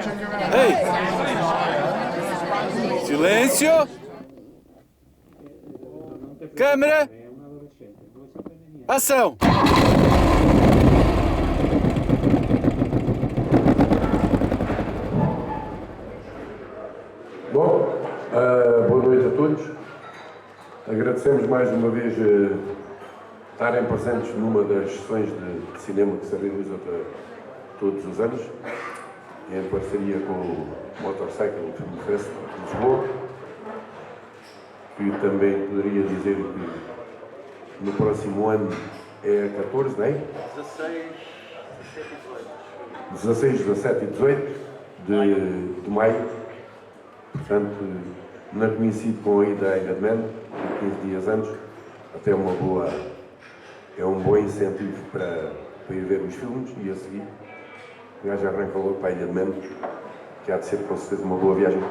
Ei! Silêncio! Câmera! Ação! Bom, boa noite a todos. Agradecemos mais uma vez estarem presentes numa das sessões de cinema que se realiza todos os anos, em parceria com o Motorcycle Film Fest de Lisboa, que também poderia dizer que no próximo ano é 14, não é? 16, 17 e 18 de maio. Portanto, não coincide com a ida à Ilha de Man, 15 dias antes, até é um bom incentivo para ir ver os filmes e a seguir o gajo arranca logo para a Ilha de Man, que há de ser com certeza uma boa viagem.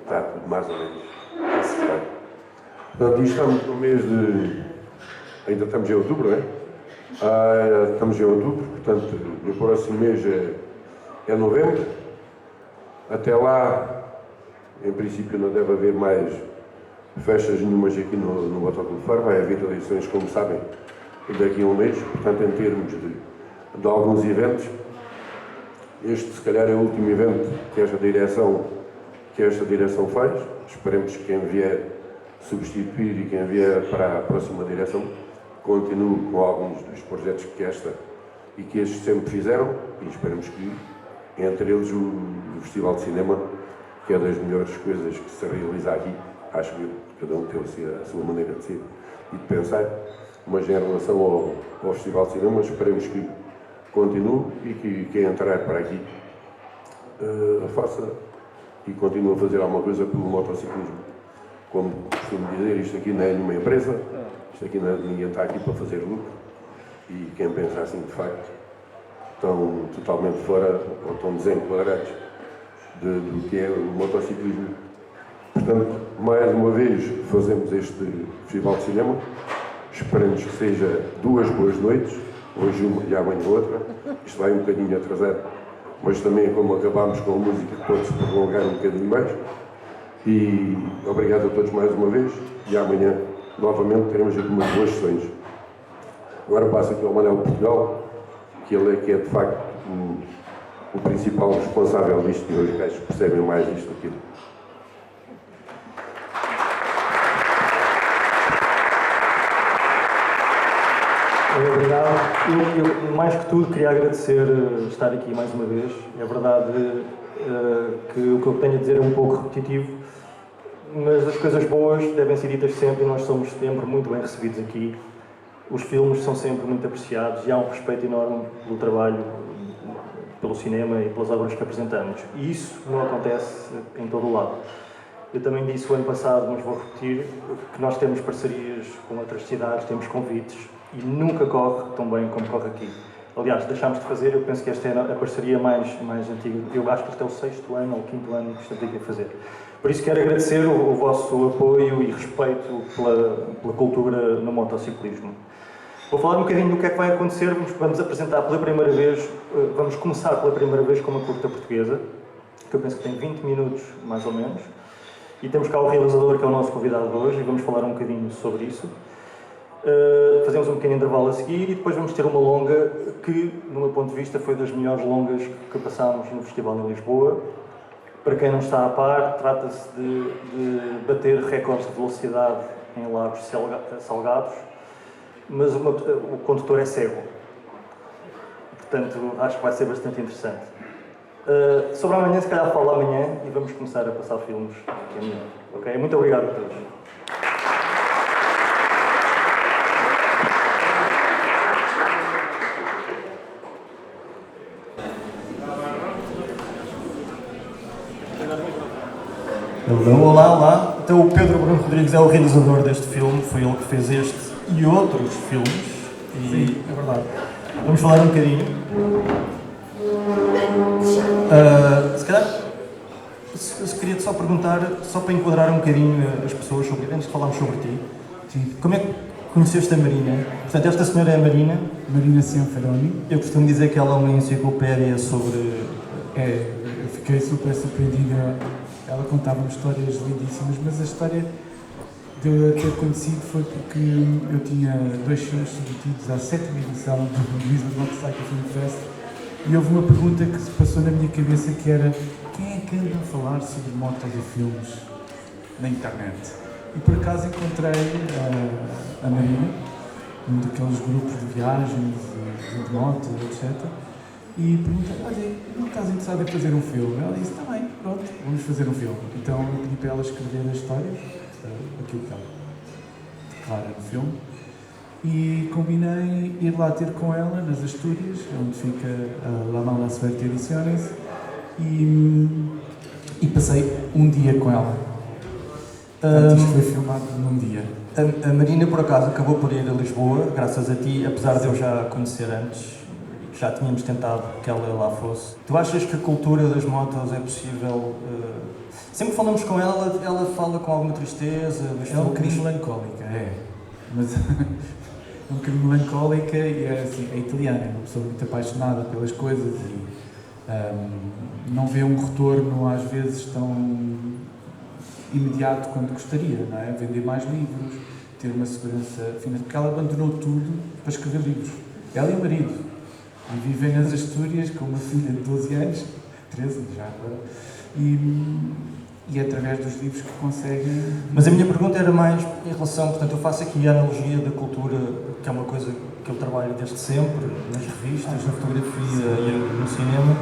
Está tudo mais ou menos acertado. Portanto, estamos no mês de... ainda estamos em outubro, não é? Estamos em outubro, portanto, no próximo mês é novembro. Até lá, em princípio, não deve haver mais festas nenhumas aqui no Autódromo de Faro. Vai haver eleições, como sabem, daqui a um mês. Portanto, em termos de alguns eventos, este, se calhar, é o último evento que esta direção faz. Esperemos que quem vier substituir e quem vier para a próxima direção continue com alguns dos projetos que estes sempre fizeram e esperemos que, entre eles, o Festival de Cinema, que é das melhores coisas que se realiza aqui, acho que cada um tem a sua maneira de ser e de pensar, mas em relação ao Festival de Cinema, esperemos que continue e que quem entrar para aqui faça e continue a fazer alguma coisa pelo motociclismo. Como costumo dizer, isto aqui não é nenhuma empresa, ninguém está aqui para fazer lucro e quem pensa assim, de facto, estão totalmente fora ou estão desenquadrados do que é o motociclismo. Portanto, mais uma vez fazemos este Festival de Cinema. Esperamos que seja 2 boas noites, hoje uma e amanhã outra. Isto vai um bocadinho atrasado, mas também como acabámos com a música pode-se prolongar um bocadinho mais. E obrigado a todos mais uma vez e amanhã novamente teremos aqui umas boas sessões. Agora passo aqui ao Manuel Portugal, que ele é que é de facto o principal responsável disto e os gajos percebem mais disto do que aquilo. Obrigado. Eu, mais que tudo, queria agradecer estar aqui mais uma vez. É verdade que o que eu tenho a dizer é um pouco repetitivo, mas as coisas boas devem ser ditas sempre e nós somos sempre muito bem recebidos aqui. Os filmes são sempre muito apreciados e há um respeito enorme pelo trabalho, pelo cinema e pelas obras que apresentamos. E isso não acontece em todo o lado. Eu também disse o ano passado, mas vou repetir, que nós temos parcerias com outras cidades, temos convites e nunca corre tão bem como corre aqui. Aliás, deixámos de fazer, eu penso que esta é a parceria mais antiga. Eu acho que este é o 6º ano ou 5º ano que estamos aqui a fazer. Por isso quero agradecer o vosso apoio e respeito pela cultura no motociclismo. Vou falar um bocadinho do que é que vai acontecer. Vamos apresentar pela primeira vez, vamos começar pela primeira vez com uma curta portuguesa, que eu penso que tem 20 minutos, mais ou menos. E temos cá o realizador, que é o nosso convidado de hoje, e vamos falar um bocadinho sobre isso. Fazemos um pequeno intervalo a seguir e depois vamos ter uma longa que, do meu ponto de vista, foi das melhores longas que passámos no Festival em Lisboa. Para quem não está a par, trata-se de bater recordes de velocidade em lagos salgados, mas o condutor é cego. Portanto, acho que vai ser bastante interessante. Sobre amanhã, se calhar falo amanhã e vamos começar a passar filmes, que é melhor. Ok? Muito obrigado a todos. Olá. Então o Pedro Bruno Rodrigues é o realizador deste filme, foi ele que fez este e outros filmes. Sim, é verdade. Vamos falar um bocadinho. Se calhar, se queria-te só perguntar, só para enquadrar um bocadinho as pessoas, antes de falarmos sobre ti. Sim. Como é que conheceste a Marina? Portanto, esta senhora é a Marina. Marina Cianfroni. Eu costumo dizer que ela é uma enciclopédia sobre eu fiquei super surpreendida. Ela contava-me histórias lindíssimas, mas a história de eu a ter conhecido foi porque eu tinha 2 filmes submetidos à 7ª edição do Lisbon Motorcycle Film Fest e houve uma pergunta que se passou na minha cabeça que era: quem é que anda a falar sobre motos e filmes na internet? E por acaso encontrei a Marina, um daqueles grupos de viagens, de motos, etc. E perguntei: olha, não estás interessado em fazer um filme? Ela disse: está bem, pronto, vamos fazer um filme. Então eu pedi para ela escrever a história, aquilo que ela declara no filme, e combinei ir lá ter com ela nas Astúrias, onde fica a La Mala Suerte Ediciones, e passei um dia com ela. Portanto, isto foi filmado num dia. A Marina, por acaso, acabou por ir a Lisboa, graças a ti, apesar de eu já a conhecer antes. Já tínhamos tentado que ela lá fosse. Tu achas que a cultura das motos é possível? Sempre falamos com ela, ela fala com alguma tristeza. É um bocadinho melancólica, mas é um bocadinho melancólica e é assim, é italiana, é uma pessoa muito apaixonada pelas coisas e não vê um retorno às vezes tão imediato quanto gostaria, não é? Vender mais livros, ter uma segurança financeira, porque ela abandonou tudo para escrever livros. Ela e o marido. E vivem nas Astúrias com uma filha de 12 anos, 13 já agora, e é através dos livros que conseguem... Mas a minha pergunta era mais em relação, portanto, eu faço aqui a analogia da cultura, que é uma coisa que eu trabalho desde sempre, nas revistas, na fotografia e no cinema.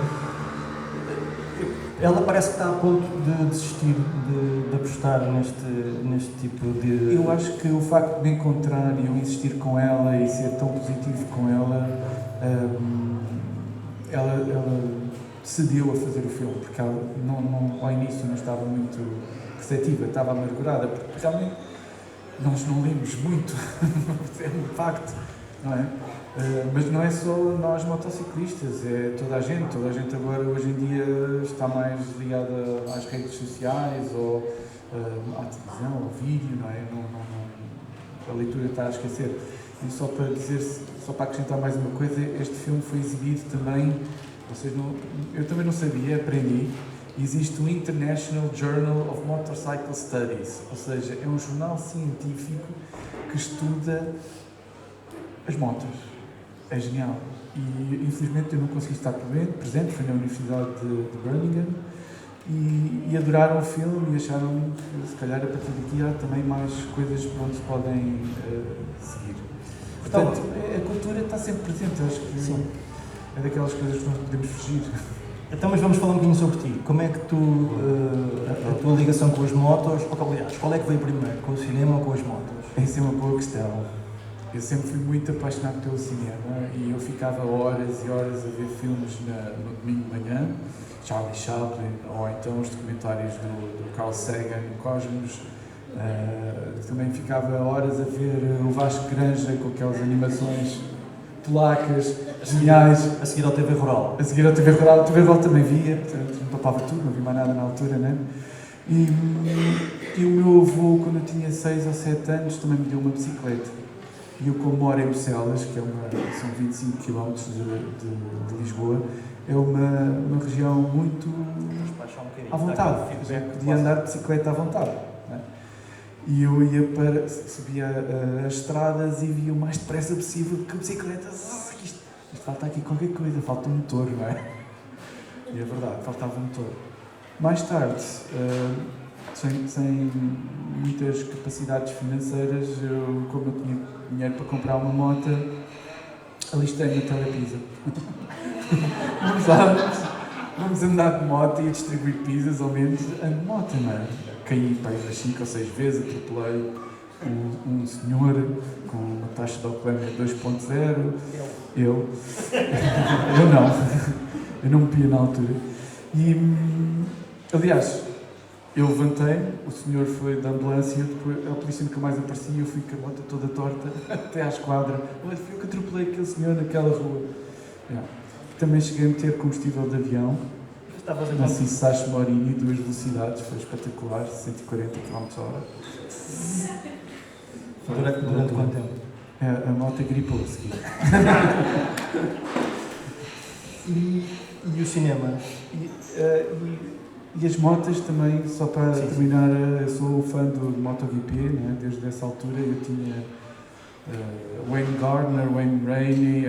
Ela parece que está a ponto de desistir de apostar neste tipo de... Eu acho que o facto de me encontrar e eu insistir com ela e ser tão positivo com ela, ela cedeu a fazer o filme, porque ela ao início não estava muito receptiva, estava amargurada, porque realmente nós não lemos muito, é um facto, não é? Mas não é só nós motociclistas, é toda a gente agora hoje em dia está mais ligada às redes sociais ou à televisão, ao vídeo, não é? A leitura está a esquecer. E só para acrescentar mais uma coisa, este filme foi exibido também, eu também não sabia, aprendi, existe o International Journal of Motorcycle Studies, ou seja, é um jornal científico que estuda as motos. É genial. E infelizmente eu não consegui estar presente, foi na Universidade de Birmingham, e adoraram o filme e acharam que se calhar a partir daqui há também mais coisas para onde se podem seguir. Portanto, a cultura está sempre presente, acho que sim. É daquelas coisas que nós podemos fugir. Então, mas vamos falar um bocadinho sobre ti. Como é que tu, a tua ligação com as motos, aliás, qual é que veio primeiro, com o cinema ou com as motos? Essa é uma boa questão. Eu sempre fui muito apaixonado pelo cinema e eu ficava horas e horas a ver filmes no domingo de manhã, Charlie Chaplin, ou então os documentários do Carl Sagan, Cosmos. Também ficava horas a ver o Vasco Granja com aquelas animações polacas, geniais. A seguir ao TV Rural. A seguir ao TV Rural. A TV Rural também via, portanto, não papava tudo, não vi mais nada na altura, né? E o meu avô, quando eu tinha 6 ou 7 anos, também me deu uma bicicleta. E eu, como moro em Bucelas, que são 25 km de Lisboa, é uma região muito à vontade. Podia andar de bicicleta à vontade. Né? E eu subia as estradas e via o mais depressa possível, porque a bicicleta, isto falta aqui qualquer coisa, falta um motor, não é? E é verdade, faltava um motor. Mais tarde, sem muitas capacidades financeiras, como eu tinha dinheiro para comprar uma moto, alistei-me na Telepisa. Vamos andar de moto e distribuir pizzas, ao menos ando de moto, não é? Caí para aí 5 ou 6 vezes, atropelei um senhor com uma taxa de alcoolemia 2.0. Eu não bebia na altura. Aliás, eu levantei-me, o senhor foi da ambulância, depois a polícia nunca mais aparecia, eu fui com a moto toda torta até à esquadra. Olha, fui eu que atropelei aquele senhor naquela rua. Também cheguei a meter combustível de avião, na Sacho Morini, 2 velocidades, foi espetacular, 140 km/h. Durante quanto tempo? A moto gripou a seguir. E o cinema? E as motas também, só para terminar, eu sou fã do MotoGP, né? Desde essa altura eu tinha Wayne Gardner, Wayne Rainey,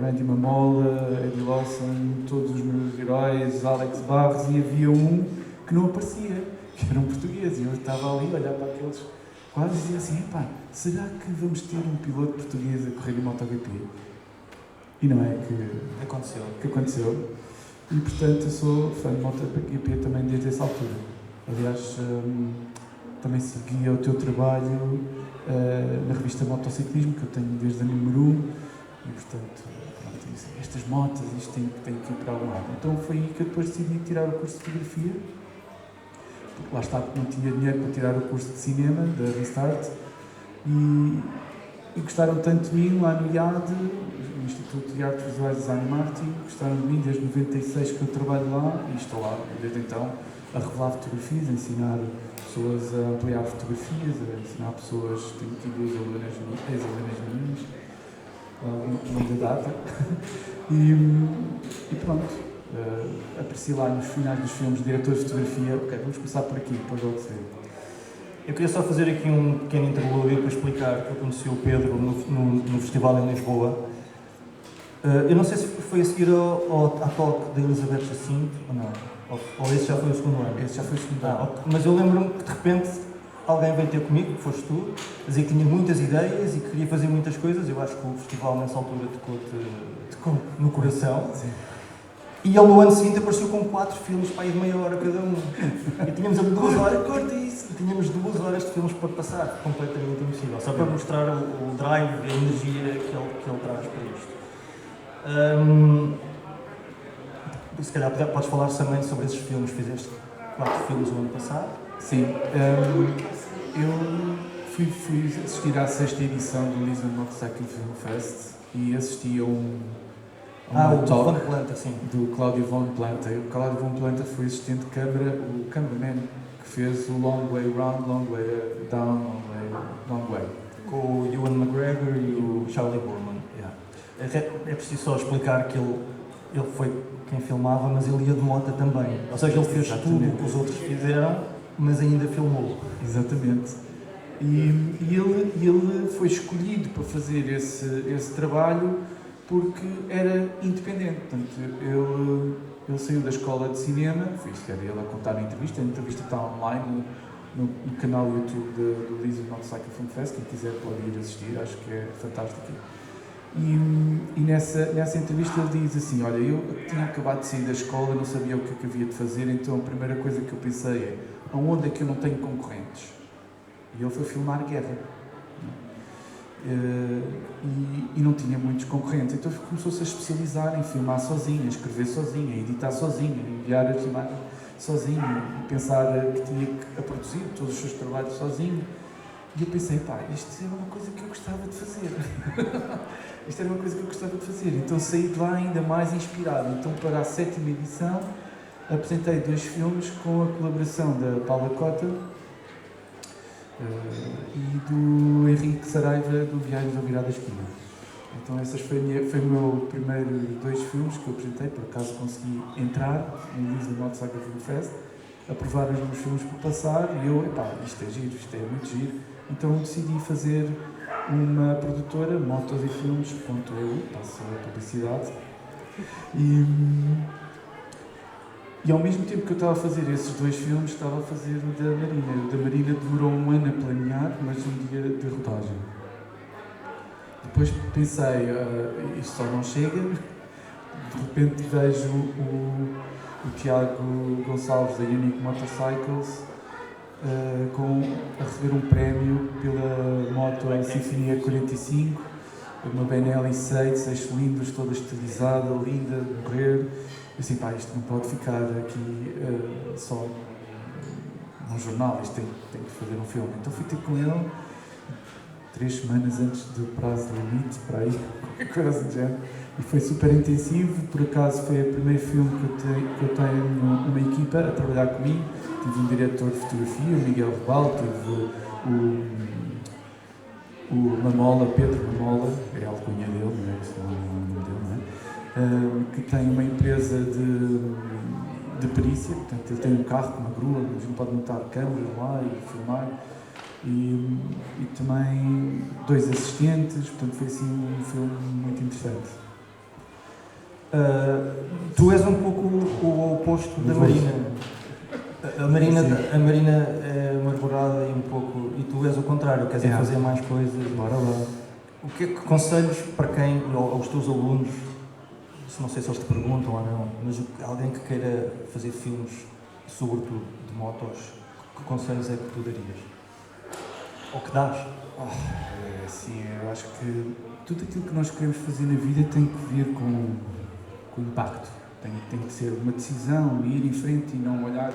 Randy Mamola, Eddie Lawson, todos os meus heróis, Alex Barros, e havia um que não aparecia, que era um português, e eu estava ali a olhar para aqueles quase e dizia assim, epá, será que vamos ter um piloto português a correr em MotoGP? E não é que aconteceu. E portanto eu sou fã de MotoGP também desde essa altura. Aliás, também seguia o teu trabalho na revista Motociclismo, que eu tenho desde a número 1, e portanto, pronto, estas motas, isto tem que ir para algum lado. Então foi aí que eu depois decidi tirar o curso de fotografia, porque lá está, não tinha dinheiro para tirar o curso de cinema, da Restart, e gostaram tanto de mim lá no IAD, no Instituto de Artes Visuais de Design Marketing, gostaram de mim desde 96 que eu trabalho lá, e estou lá desde então a revelar fotografias, a ensinar pessoas a ampliar fotografias, a ensinar pessoas, tenho aqui duas ex-alunas minhas, longa data, e pronto. Apareci lá nos finais dos filmes, diretor de fotografia. Ok, vamos começar por aqui, depois logo se vê. Eu queria só fazer aqui um pequeno interlúdio para explicar que eu conheci o Pedro no festival em Lisboa. Eu não sei se foi a seguir à talk da Elizabeth Jacinto ou não, ou esse já foi o segundo ano. Esse já foi o segundo ano. Mas eu lembro-me que de repente alguém veio ter comigo, que foste tu, dizia que tinha muitas ideias e que queria fazer muitas coisas. Eu acho que o festival nessa altura tocou no coração. Sim. E ele no ano seguinte apareceu com 4 filmes para ir de meia hora cada um. E tínhamos ali 2 horas. E tínhamos 2 horas de filmes para passar, completamente impossível. Só para mostrar o drive e a energia que ele traz para isto. Se calhar podes falar também sobre esses filmes. Fizeste 4 filmes no ano passado. Sim. Eu fui assistir à 6ª edição do Lisbon Motorcycle Film Fest e assisti a o Von Planta, sim. Do Cláudio Von Planta. O Cláudio Von Planta foi assistente de câmara, o cameraman que fez o Long Way Round, Long Way Down, Long Way. Com o Ewan McGregor e o Charlie Boorman. Yeah. É preciso só explicar que ele foi quem filmava, mas ele ia de moto também. Ou seja, ele fez tudo o que os outros fizeram, mas ainda filmou. Exatamente. E ele foi escolhido para fazer esse trabalho porque era independente. Portanto, ele saiu da escola de cinema, isto era ele a contar a entrevista está online no canal YouTube do Lisbon Motorcycle Film Fest, quem quiser pode ir assistir, acho que é fantástico. E nessa entrevista ele diz assim, olha, eu tinha acabado de sair da escola, não sabia o que havia de fazer, então a primeira coisa que eu pensei é, aonde é que eu não tenho concorrentes? E ele foi filmar guerra. E não tinha muitos concorrentes, então começou-se a especializar em filmar sozinho, a escrever sozinho, a editar sozinho, a enviar as imagens sozinho, e pensar que tinha que produzir todos os seus trabalhos sozinho. E eu pensei, pá, isto era uma coisa que eu gostava de fazer. Isto era uma coisa que eu gostava de fazer. Então saí de lá ainda mais inspirado. Então para a 7ª edição apresentei 2 filmes com a colaboração da Paula Cota e do Henrique Saraiva do Viagens ao Virar da Esquina. Então esses foi o meu primeiro 2 filmes que eu apresentei, por acaso consegui entrar no Lisbon Motorcycle Film Fest, aprovar os meus filmes por passar e eu, isto é giro, isto é muito giro. Então decidi fazer uma produtora, motosefilmes.eu, passo a publicidade, e ao mesmo tempo que eu estava a fazer esses 2 filmes, estava a fazer o da Marina. O da Marina demorou 1 ano a planear, mas um dia de rodagem. Depois pensei, isto só não chega, de repente vejo o Tiago Gonçalves da Unique Motorcycles a receber um prémio pela moto em Sinfonia 45, uma Benelli 6 cilindros, toda estilizada, linda, de correr. Eu disse, isto não pode ficar aqui só num jornal, isto tem que fazer um filme. Então fui ter com ele 3 semanas antes do prazo limite, para aí, qualquer coisa do género. E foi super intensivo, por acaso foi o primeiro filme que eu tenho uma equipa a trabalhar comigo. Tive um diretor de fotografia, o Miguel Rebal, tive o Mamola, Pedro Mamola, é a alcunha dele, não é? Esse não é o nome dele, não é? que tem uma empresa de perícia, portanto ele tem um carro com uma grua, a gente pode montar câmeras lá e filmar, e também 2 assistentes, portanto foi assim um filme muito interessante. Tu és um pouco o oposto da Marina. A Marina é amargurada e um pouco, e tu és o contrário, queres fazer mais coisas. Bora lá. O que conselhos para quem, aos teus alunos, não sei se eles te perguntam ou não, mas alguém que queira fazer filmes, sobretudo de motos, que conselhos é que tu darias? Ou que dás? Sim, eu acho que tudo aquilo que nós queremos fazer na vida tem que vir com impacto. Tem que ser uma decisão, ir em frente e não olhar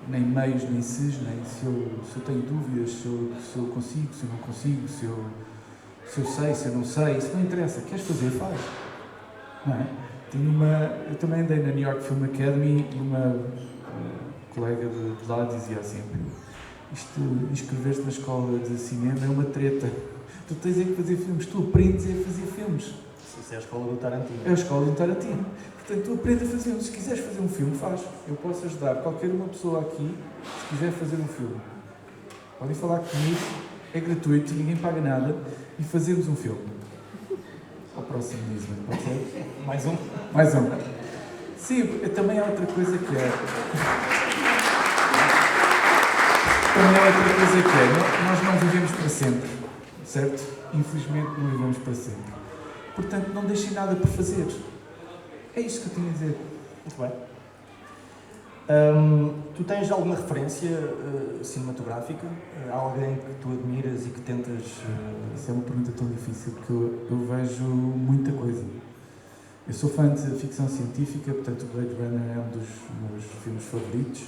nem meios, nem ses, nem se eu tenho dúvidas, se eu consigo, se eu não consigo, se eu sei, se eu não sei, isso não interessa. Queres fazer, faz. Não é? Eu também andei na New York Film Academy e uma colega de lá dizia sempre: inscrever-te na escola de cinema é uma treta. Tu tens é que fazer filmes, tu aprendes a fazer filmes. Isso é a escola do Tarantino. É a escola do Tarantino. Portanto, tu aprendes a fazer filmes. Se quiseres fazer um filme, faz. Eu posso ajudar qualquer uma pessoa aqui, se quiser fazer um filme. Podem falar comigo, é gratuito, ninguém paga nada, e fazemos um filme. Ao próximo Disney, pode ser? Mais um? Mais um. Sim, também há outra coisa que é... Nós não vivemos para sempre, certo? Infelizmente não vivemos para sempre. Portanto, não deixem nada por fazer. É isto que eu tinha a dizer. Muito bem. Tu tens alguma referência cinematográfica? Alguém que tu admiras e que tentas... Isso é uma pergunta tão difícil, porque eu vejo muita coisa. Eu sou fã de ficção científica, portanto o Blade Runner é um dos meus filmes favoritos.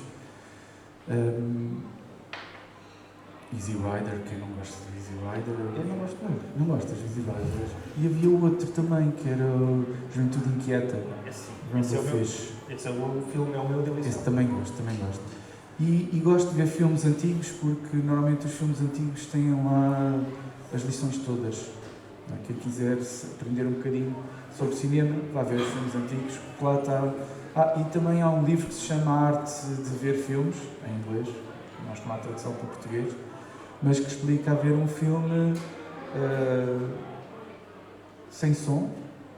Easy Rider, quem não gosta de Easy Rider? Eu não gosto muito. Não gostas de Easy Rider? E havia outro também, que era o Juventude Inquieta. Esse é o filme, é o meu delicioso. Esse também gosto. E gosto de ver filmes antigos, porque normalmente os filmes antigos têm lá as lições todas. Quem quiser aprender um bocadinho sobre cinema, vá ver os filmes antigos, porque lá está. E também há um livro que se chama A Arte de Ver Filmes, em inglês, nós tomamos a tradução para o português, mas que explica a ver um filme sem som.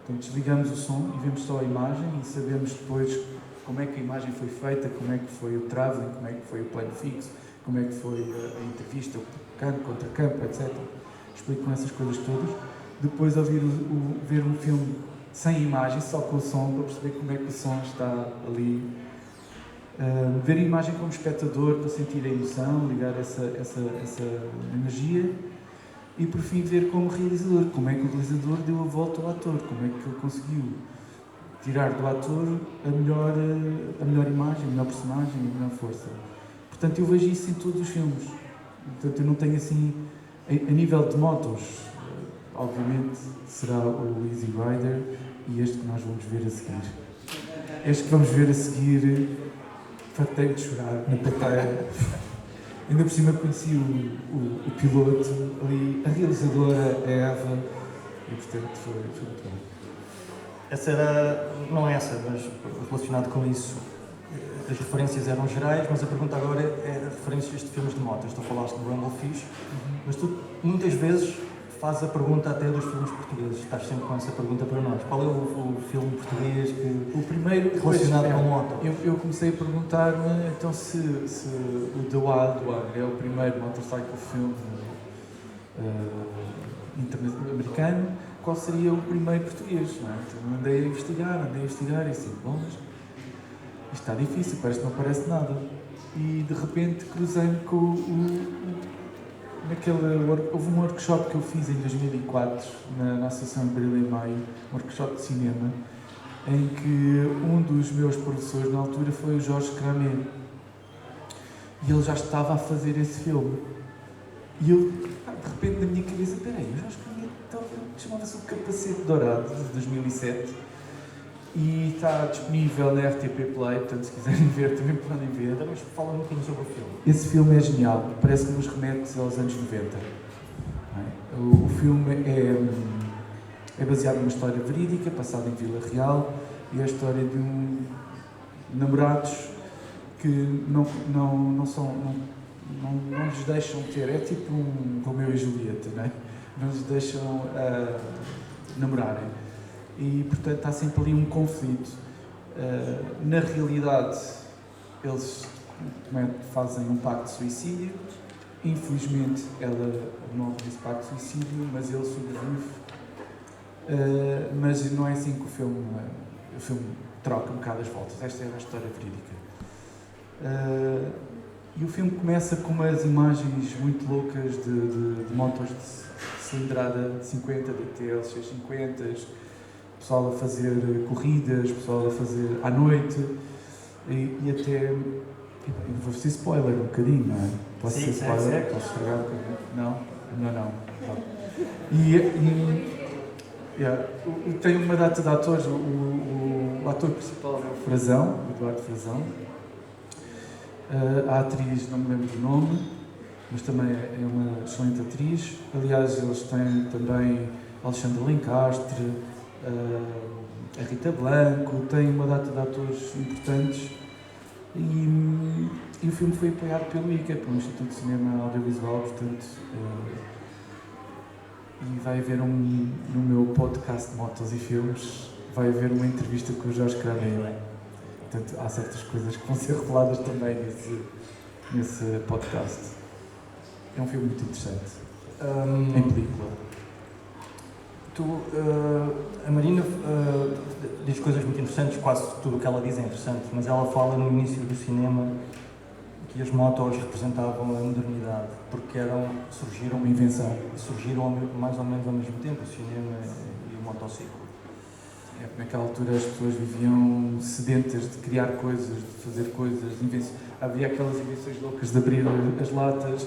Portanto, desligamos o som e vemos só a imagem e sabemos depois como é que a imagem foi feita, como é que foi o travelling, como é que foi o plano fixo, como é que foi a entrevista, o campo contra campo, etc. Explicam essas coisas todas. Depois ver um filme sem imagem, só com o som, para perceber como é que o som está ali. Ver a imagem como espectador, para sentir a emoção, ligar essa energia. E por fim ver como realizador, como é que o realizador deu a volta ao ator, como é que ele conseguiu tirar do ator a melhor imagem, a melhor personagem, a melhor força. Portanto, eu vejo isso em todos os filmes. Portanto, eu não tenho assim, a nível de motos, obviamente será o Easy Rider e este que nós vamos ver a seguir. Este que vamos ver a seguir, fartei de chorar na plateia. Ainda por cima conheci o piloto ali, a realizadora, a Eva, e portanto foi muito bom. Essa era, não é essa, mas relacionado com isso, as referências eram gerais, mas a pergunta agora é referências de filmes de motas. Tu falaste do Rumblefish, mas tu muitas vezes fazes a pergunta até dos filmes portugueses. Estás sempre com essa pergunta para nós. Qual é o filme português que o primeiro relacionado com moto? Eu comecei a perguntar-me então se o The Wild One é o primeiro motorcycle film americano, qual seria o primeiro português? Não é? Então andei a investigar e assim, bom, mas isto está difícil, parece que não parece nada. E de repente cruzei-me com houve um workshop que eu fiz em 2004 na Associação de Abril e Maio, um workshop de cinema, em que um dos meus professores na altura foi o Jorge Cramer. E ele já estava a fazer esse filme. E eu, de repente, na minha cabeça, peraí, o Jorge Cramer chamava-se O Capacete Dourado, de 2007, e está disponível na RTP Play, portanto, se quiserem ver, também podem ver. Mas fala um bocadinho sobre o filme. Esse filme é genial, parece que nos remete aos anos 90. O filme É baseado numa história verídica, passada em Vila Real, e é a história de namorados que não lhes deixam ter, é tipo um Romeu e Julieta, não é? Não lhes deixam namorarem. E, portanto, há sempre ali um conflito. Na realidade, eles fazem um pacto de suicídio. Infelizmente, ela morre desse pacto de suicídio, mas ele sobrevive. Mas não é assim que o filme troca um bocado as voltas. Esta é a história verídica. E o filme começa com umas imagens muito loucas de motos de cilindrada de 50, DTL 650, pessoal a fazer corridas, pessoal a fazer à noite, e até... Vou ser spoiler um bocadinho, não é? Posso ser spoiler? Posso estragar um bocadinho? Não. Tem uma data de atores, o ator principal é o Frazão, o Eduardo Frazão. A atriz, não me lembro do nome, mas também é uma excelente atriz. Aliás, eles têm também Alexandre Lencastre, a Rita Blanco, tem uma data de atores importantes. E o filme foi apoiado pelo ICA, pelo Instituto de Cinema Audiovisual, portanto, e vai haver no meu podcast de motos e filmes, vai haver uma entrevista com o Jorge Craveiro. Portanto, há certas coisas que vão ser reveladas também nesse podcast. É um filme muito interessante, em película. A Marina diz coisas muito interessantes, quase tudo o que ela diz é interessante, mas ela fala no início do cinema que as motos representavam a modernidade, porque surgiram uma invenção, surgiram mais ou menos ao mesmo tempo, o cinema e o motociclo. Naquela altura as pessoas viviam sedentas de criar coisas, de fazer coisas, havia aquelas invenções loucas de abrir as latas,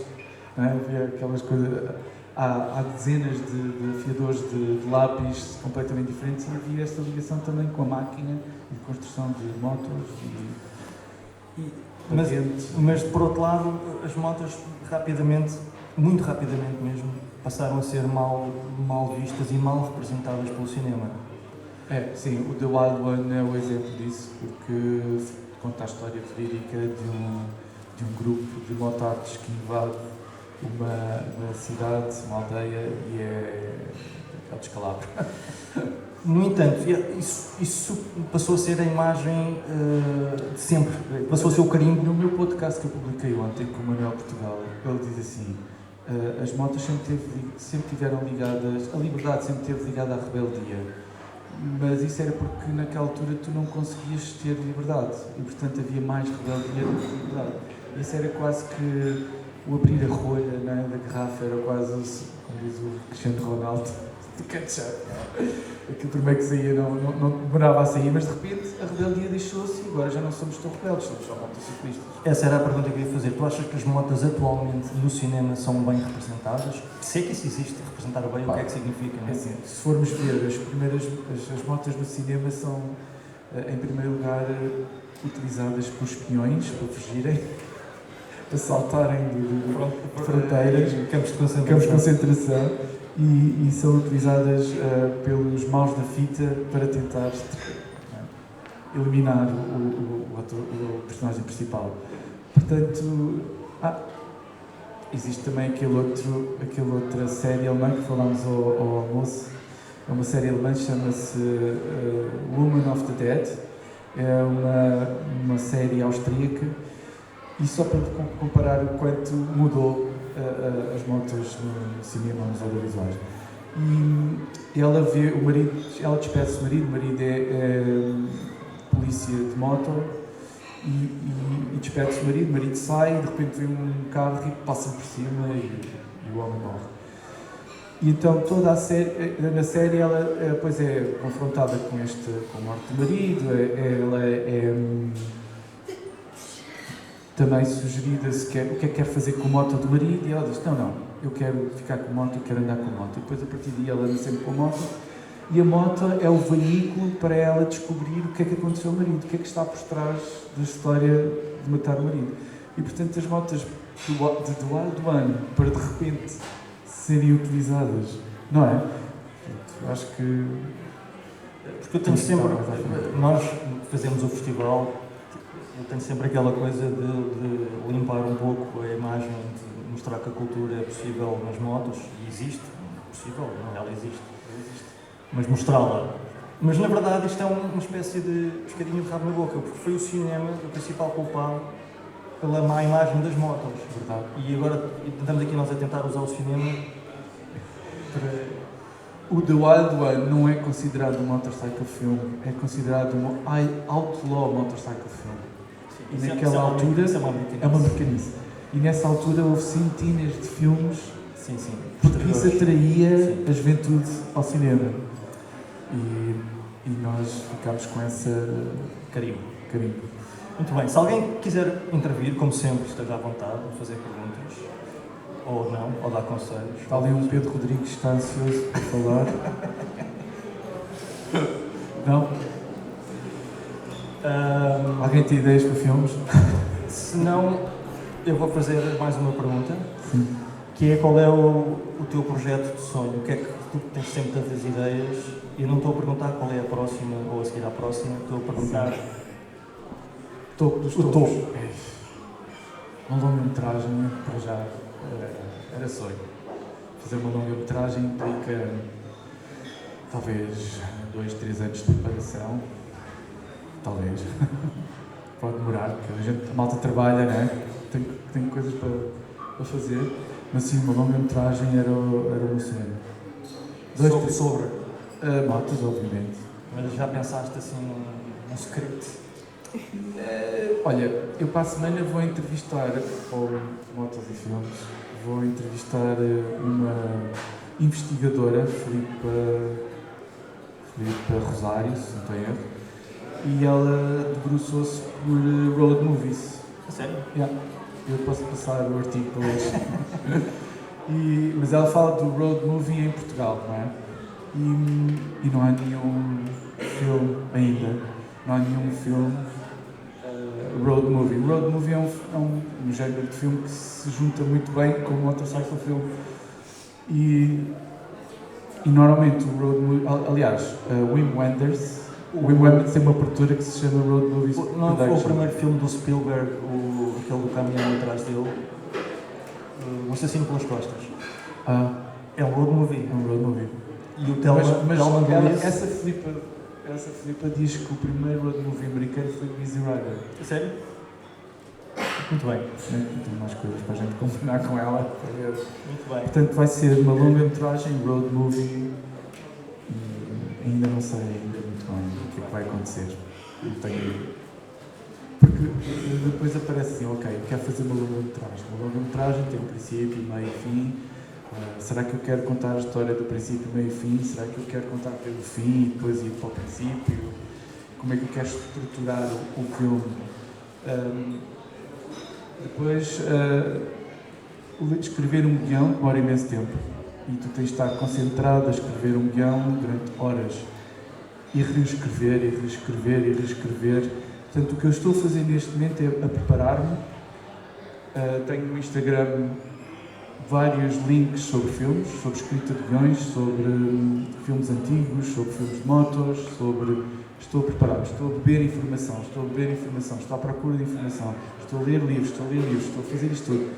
não é? Havia aquelas coisas... Há dezenas de afiadores de lápis completamente diferentes, e havia esta ligação também com a máquina e de construção de motos mas por outro lado, as motos muito rapidamente mesmo, passaram a ser mal vistas e mal representadas pelo cinema. Sim, o The Wild One é o exemplo disso, porque conta a história verídica de um grupo de motards que invade uma cidade, uma aldeia, e é o descalabro. No entanto, isso passou a ser a imagem de sempre, passou a ser o carimbo. No meu podcast que eu publiquei ontem com o Manuel Portugal, ele diz assim: as motos sempre tiveram ligadas, a liberdade sempre esteve ligada à rebeldia, mas isso era porque naquela altura tu não conseguias ter liberdade, e portanto havia mais rebeldia do que liberdade. Isso era quase que o abrir a rolha, não é, da garrafa, era quase, como diz o Cristiano Ronaldo, do ketchup. Aquilo primeiro que saía não demorava a sair, mas de repente a rebeldia deixou-se e agora já não somos tão rebeldes, somos só motociclistas. Essa era a pergunta que eu ia fazer. Tu achas que as motos atualmente no cinema são bem representadas? Se é que isso existe, representar bem, o que é que significa? Não é? Assim, se formos ver, as motos no cinema são, em primeiro lugar, utilizadas por espiões para fugirem, para saltarem de fronteiras, campos de concentração, e são utilizadas pelos maus da fita para tentar eliminar o personagem principal. Portanto, existe também aquela outra série alemã que falámos ao almoço. É uma série alemã que chama-se Woman of the Dead. É uma série austríaca, e só para comparar o quanto mudou as motos no cinema, nos audiovisuais. E ela ela despede-se do marido, o marido é polícia de moto, e despede-se do marido, o marido sai, e de repente vem um carro e passa por cima e o homem morre. E então toda na série ela depois é confrontada com a morte do marido, ela é também sugerida o que é que quer fazer com a moto do marido, e ela diz: não, eu quero ficar com a moto, eu quero andar com a moto. E depois a partir daí ela anda sempre com a moto, e a moto é o veículo para ela descobrir o que é que aconteceu ao marido, o que é que está por trás da história de matar o marido. E portanto as motos de The Wild One, para de repente serem utilizadas, não é? Eu acho que Porque eu tenho sempre, nós fazemos o festival, eu tenho sempre aquela coisa de limpar um pouco a imagem, de mostrar que a cultura é possível nas motos, e existe, possível, não, ela existe, mas mostrá-la. Mas na verdade isto é uma espécie de pescadinho de rabo na boca, porque foi o cinema o principal culpado pela má imagem das motos. verdade. E agora estamos aqui nós a tentar usar o cinema para... O The Wild One não é considerado um motorcycle film, é considerado um outlaw motorcycle film. E naquela altura isso é uma mecanice. E nessa altura houve centenas de filmes Sim, sim. porque isso atraía Sim. a juventude ao cinema. E nós ficámos com essa Carimbo. carimbo. Muito bem, se alguém quiser intervir, como sempre, esteja à vontade de fazer perguntas, ou não, ou dar conselhos. Está ali um Pedro Rodrigues que está ansioso para falar. Não? Alguém tem ideias para filmes? Se não, eu vou fazer mais uma pergunta, Sim. que é qual é o teu projeto de sonho? O que é que tu tens sempre tantas ideias? E não estou a perguntar qual é a próxima ou a seguir à próxima, estou a perguntar Topo dos o topos. topo. Uma longa-metragem, para já, era sonho. Fazer uma longa-metragem implica talvez 2, 3 anos de preparação. Talvez. Pode demorar, porque a malta trabalha, né? Tem coisas para fazer. Mas sim, uma longa-metragem era o meu sonho. Sobre. Motos, obviamente. Mas já pensaste assim num script? Olha, eu para a semana vou entrevistar, ou Motos e Filmes, vou entrevistar uma investigadora, Filipa Rosário, se não tenho erro, e ela debruçou-se por road movies. A sério? Yeah. Eu posso passar o artigo para hoje. Mas ela fala do road movie em Portugal, não é? E não há nenhum filme ainda, não há nenhum filme road movie. Road movie é um género de filme que se junta muito bem com o motorcycle film. E normalmente o road movie, aliás, Wim Wenders tem uma produtora que se chama Road Movies Não foi o Production. primeiro filme do Spielberg, aquele do caminhão atrás dele, o Assassino pelas Costas. É um road movie. É um road movie. E o Thelma Louise... essa Filipa diz que o primeiro road movie americano foi o Easy Rider. Sério? Muito bem. Tem mais coisas para a gente combinar com ela. Muito bem. Portanto, vai ser uma longa-metragem, road movie. Ainda não sei muito bem o que é que vai acontecer. Não tenho... Porque depois aparece assim, ok, quero fazer uma longa-metragem. Uma longa-metragem tem um princípio, meio e fim. Será que eu quero contar a história do princípio, meio e fim? Será que eu quero contar pelo fim e depois ir para o princípio? Como é que eu quero estruturar o filme? Depois, escrever um guião demora imenso tempo. E tu tens de estar concentrado a escrever um guião durante horas. E reescrever, e reescrever, e reescrever. Portanto, o que eu estou a fazer neste momento é a preparar-me. Tenho no Instagram vários links sobre filmes, sobre escrita de guiões, sobre filmes antigos, sobre filmes de motos, Estou a preparar-me, estou a beber informação, estou à procura de informação, estou a ler livros, estou a fazer isto tudo.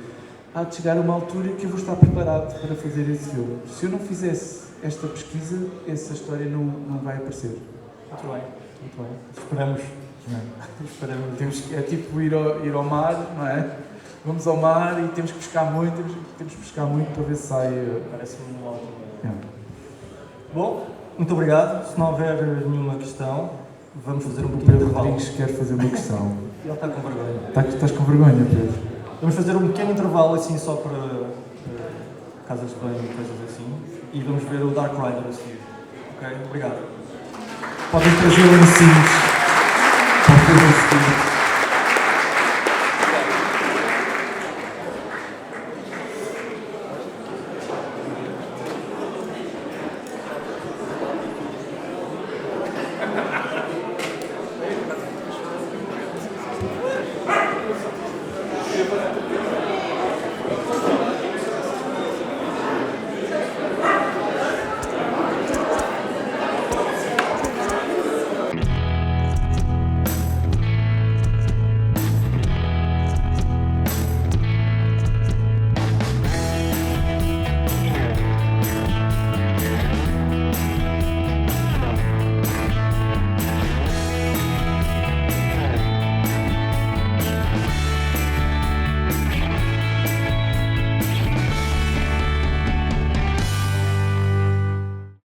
Há de chegar a uma altura que eu vou estar preparado para fazer esse filme. Se eu não fizesse esta pesquisa, essa história não vai aparecer. Muito bem. Muito bem. Esperamos. Esperamos. É tipo ir ao mar, não é? Vamos ao mar e temos que pescar muito, para ver se sai. Parece-me uma ótima. Yeah. Bom, muito obrigado. Se não houver nenhuma questão, vamos fazer um O pequeno Pedro intervalo. Rodrigues quer fazer uma questão. Ele está com vergonha. Estás com vergonha, Pedro? Vamos fazer um pequeno intervalo assim só para casas de banho e coisas assim. E vamos ver o Dark Rider a seguir. Ok? Obrigado. Podem trazer lencinhos para o Pedro seguir.